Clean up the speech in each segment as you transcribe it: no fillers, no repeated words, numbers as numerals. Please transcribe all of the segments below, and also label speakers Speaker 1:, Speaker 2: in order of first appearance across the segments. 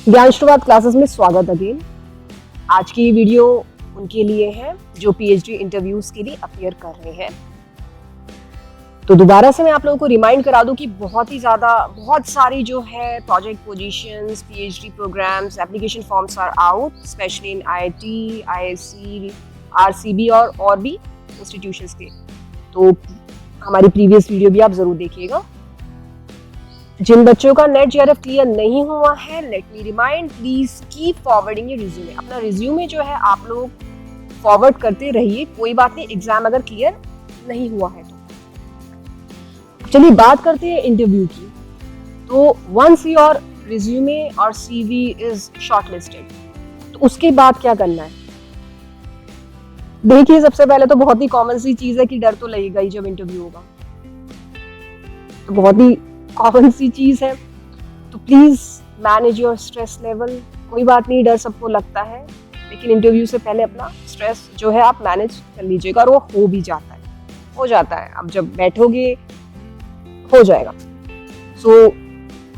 Speaker 1: ज्ञानश्रुवात classes में स्वागत again. आज की वीडियो उनके लिए है जो पीएचडी इंटरव्यूज के लिए अपीयर कर रहे हैं। तो दोबारा से मैं आप लोगों को रिमाइंड करा दूं कि बहुत सारी जो है project positions, PhD programs, application forms are out, specially in IIT, IISc, RCB और भी इंस्टीट्यूशंस के। तो हमारी प्रीवियस वीडियो भी आप जरूर देखिएगा। जिन बच्चों का नेट जेआरएफ क्लियर नहीं हुआ है, let me remind, please keep forwarding your resume. अपना रिज्यूमे जो है आप लोग फॉरवर्ड करते रहिए, कोई बात नहीं, एग्जाम अगर क्लियर नहीं हुआ है तो। चलिए बात करते हैं इंटरव्यू की। तो वंस योर रिज्यूमे और सीवी इज शॉर्टलिस्टेड, तो उसके बाद क्या करना है? देखिए, सबसे पहले तो बहुत ही कॉमन सी चीज है कि डर तो लगेगा ही जब इंटरव्यू होगा, तो बहुत ही कॉमन सी चीज है। तो please manage your stress level. कोई बात नहीं, डर सबको लगता है, लेकिन इंटरव्यू से पहले अपना स्ट्रेस जो है आप मैनेज कर लीजिएगा, और वो हो जाता है। अब जब बैठोगे हो जाएगा। सो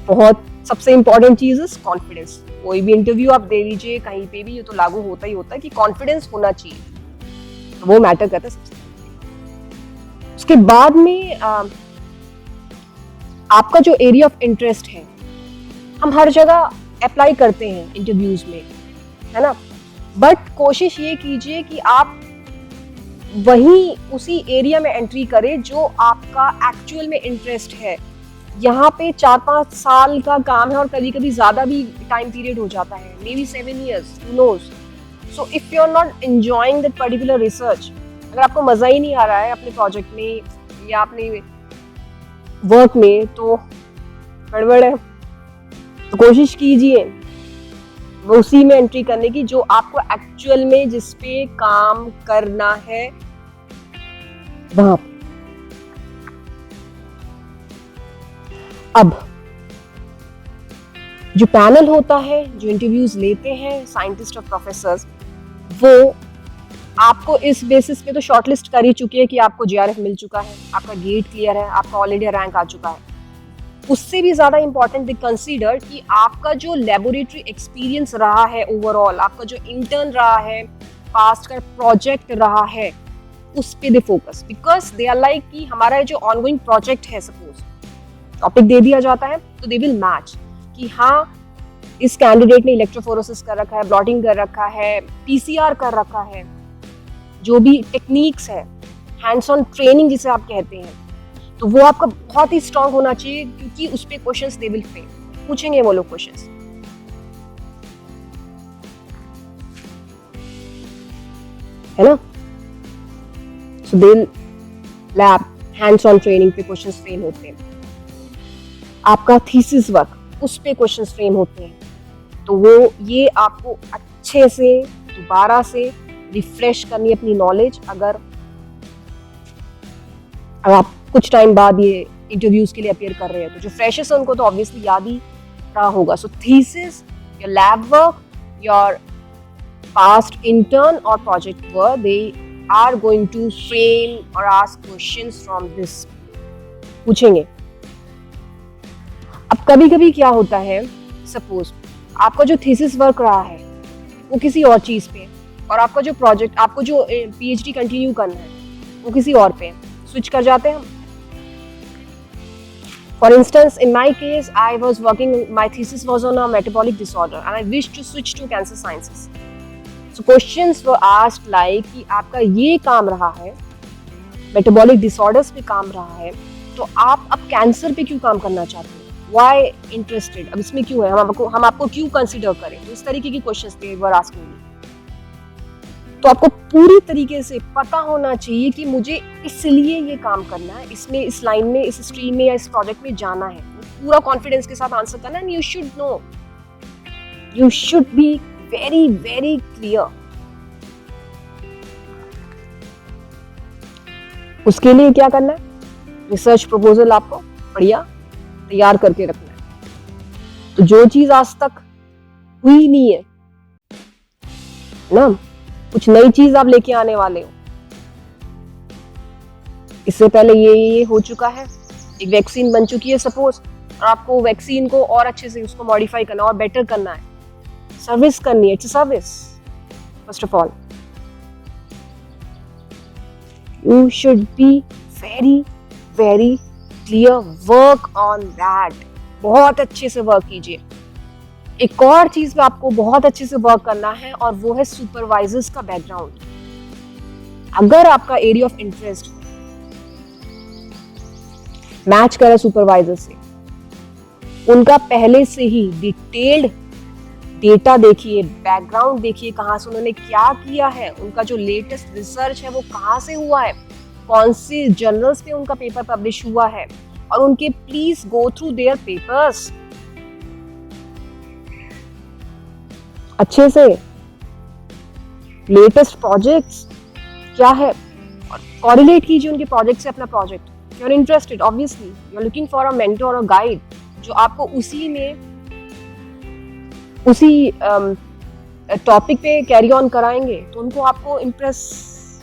Speaker 1: बहुत सबसे इंपॉर्टेंट चीज है कॉन्फिडेंस। कोई भी इंटरव्यू आप दे लीजिए, कहीं पे भी ये तो लागू होता ही होता है कि कॉन्फिडेंस होना चाहिए, तो वो मैटर करता है सबसे पहले। उसके बाद में आपका जो एरिया ऑफ इंटरेस्ट है, हम हर जगह अप्लाई करते हैं इंटरव्यूज में, है ना, बट कोशिश ये कीजिए कि आप वहीं उसी एरिया में एंट्री करें जो आपका एक्चुअल में इंटरेस्ट है। यहाँ पे 4-5 साल का काम है और कभी कभी ज्यादा भी टाइम पीरियड हो जाता है, maybe 7 years, who knows। So if you are not enjoying that particular research, अगर आपको मजा ही नहीं आ रहा है अपने प्रोजेक्ट में या अपने वर्क में, तो गड़बड़ है। तो कोशिश कीजिए वो उसी में एंट्री करने की जो आपको एक्चुअल में जिस पे काम करना है वहां। अब जो पैनल होता है, जो इंटरव्यूज लेते हैं साइंटिस्ट और प्रोफेसर्स, वो आपको इस बेसिस पे तो शॉर्टलिस्ट कर ही चुकी है कि आपको जेआरएफ मिल चुका है, आपका गेट क्लियर है, आपका ऑल इंडिया रैंक आ चुका है। उससे भी ज्यादा इंपॉर्टेंट दे कंसीडर कि आपका जो लेबोरेटरी एक्सपीरियंस रहा है ओवरऑल, आपका जो इंटर्न रहा है, पास्ट का प्रोजेक्ट रहा है, उस पे they focus. Because they are like कि हमारा जो ऑनगोइंग प्रोजेक्ट है, सपोज टॉपिक दे दिया जाता है, तो दे विल मैच कि हाँ, इस कैंडिडेट ने इलेक्ट्रोफोरेसिस कर रखा है, ब्लॉटिंग कर रखा है, पीसीआर कर रखा है, जो भी टेक्निक्स है, हैंड्स ऑन ट्रेनिंग जिसे आप कहते हैं, तो वो आपका बहुत ही स्ट्रांग होना चाहिए, क्योंकि उस पे क्वेश्चंस दे विल फ्रेम, पूछेंगे वो लोग क्वेश्चंस, है ना। सो दे लैब हैंड्स ऑन ट्रेनिंग पे क्वेश्चंस फ्रेम होते हैं। आपका थीसिस वर्क, उस पे क्वेश्चंस फ्रेम होते हैं। तो वो ये आपको अच्छे से दोबारा से रिफ्रेश करनी अपनी नॉलेज। अगर आप कुछ टाइम बाद ये इंटरव्यूज के लिए अपीयर कर रहे हैं, तो जो फ्रेशर्स हैं उनको तो ऑब्वियसली याद ही रहा होगा। So thesis, your lab work, your past intern और project work, they are going to frame और आस्क क्वेश्चंस फ्रॉम दिस, पूछेंगे। अब कभी कभी क्या होता है, सपोज आपका जो थीसिस वर्क रहा है वो किसी और चीज पे, और आपका जो प्रोजेक्ट, आपको जो पीएचडी कंटिन्यू करना है वो किसी और पे, स्विच कर जाते हैं हम। For instance, in my case, I was working, my thesis was on a metabolic disorder and I wish to switch to cancer sciences. So questions were asked like कि आपका ये काम रहा है, मेटाबॉलिक डिसऑर्डर्स पे काम रहा है, तो आप अब कैंसर पे क्यों काम करना चाहते हैं? Why interested? अब इसमें क्यों है, हम आपको क्यों कंसिडर करें? तो इस तरीके की क्वेश्चंस थे वर आस्किंग। तो आपको पूरी तरीके से पता होना चाहिए कि मुझे इसलिए ये काम करना है, इसमें, इस लाइन में, इस स्ट्रीम में या इस प्रोजेक्ट में जाना है। पूरा कॉन्फिडेंस के साथ आंसर करना, and you should know, you should be very very clear. उसके लिए क्या करना है? रिसर्च प्रपोजल आपको बढ़िया तैयार करके रखना है। तो जो चीज आज तक हुई नहीं है ना, कुछ नई चीज आप लेके आने वाले हो। इससे पहले ये हो चुका है, एक वैक्सीन बन चुकी है सपोज, और आपको वैक्सीन को और अच्छे से उसको मॉडिफाई करना और बेटर करना है, सर्विस करनी है, it's a service. First of all you should be very very clear, work on that, बहुत अच्छे से वर्क कीजिए। एक और चीज पे आपको बहुत अच्छे से वर्क करना है और वो है सुपरवाइजर्स का बैकग्राउंड। अगर आपका एरिया ऑफ इंटरेस्ट मैच करे सुपरवाइजर से, उनका पहले से ही डिटेल्ड डेटा देखिए, बैकग्राउंड देखिए, कहाँ से उन्होंने क्या किया है, उनका जो लेटेस्ट रिसर्च है वो कहाँ से हुआ है, कौन से जर्नल्स पे उनका पेपर पब्लिश हुआ है, और उनके please go through their papers अच्छे से, लेटेस्ट प्रोजेक्ट्स क्या है, और कोरिलेट कीजिए उनके प्रोजेक्ट से अपना project. You are interested, obviously you are looking for a mentor और गाइड जो आपको उसी टॉपिक पे कैरी ऑन कराएंगे, तो उनको आपको इम्प्रेस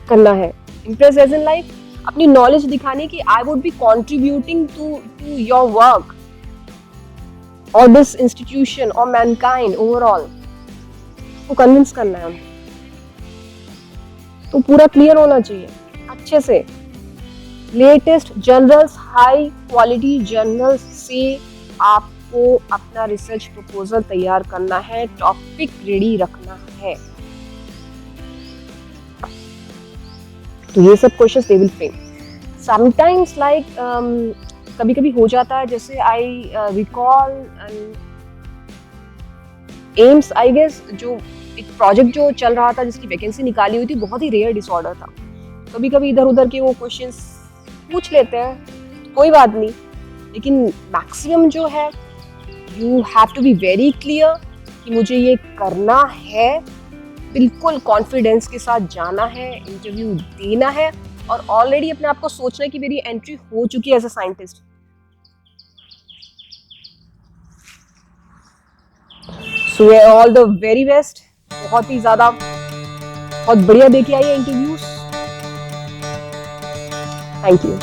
Speaker 1: करना है। इम्प्रेस एज इन लाइक अपनी नॉलेज दिखाने की, I would be contributing to your work और दिस इंस्टीट्यूशन और मैनकाइंड ओवरऑल, को कन्विंस करना है उनको। तो पूरा क्लियर होना चाहिए अच्छे से, latest journals, high quality journals से आपको अपना रिसर्च प्रपोजल तैयार करना है, टॉपिक रेडी रखना है। तो ये सब questions they will frame. Sometimes like कभी कभी हो जाता है, जैसे I recall AIIMS, I guess, जो एक प्रोजेक्ट जो चल रहा था जिसकी वैकेंसी निकाली हुई थी, बहुत ही रेयर डिसऑर्डर था। कभी कभी इधर उधर के वो क्वेश्चंस पूछ लेते हैं, कोई बात नहीं, लेकिन मैक्सिमम जो है you have to be very clear कि मुझे ये करना है, बिल्कुल कॉन्फिडेंस के साथ जाना है, इंटरव्यू देना है, और ऑलरेडी अपने आप को सोचना है कि मेरी एंट्री हो चुकी है as a scientist. So all the very best, बहुत ही ज्यादा, बहुत बढ़िया देखिए आइए इंटरव्यूज। Thank you.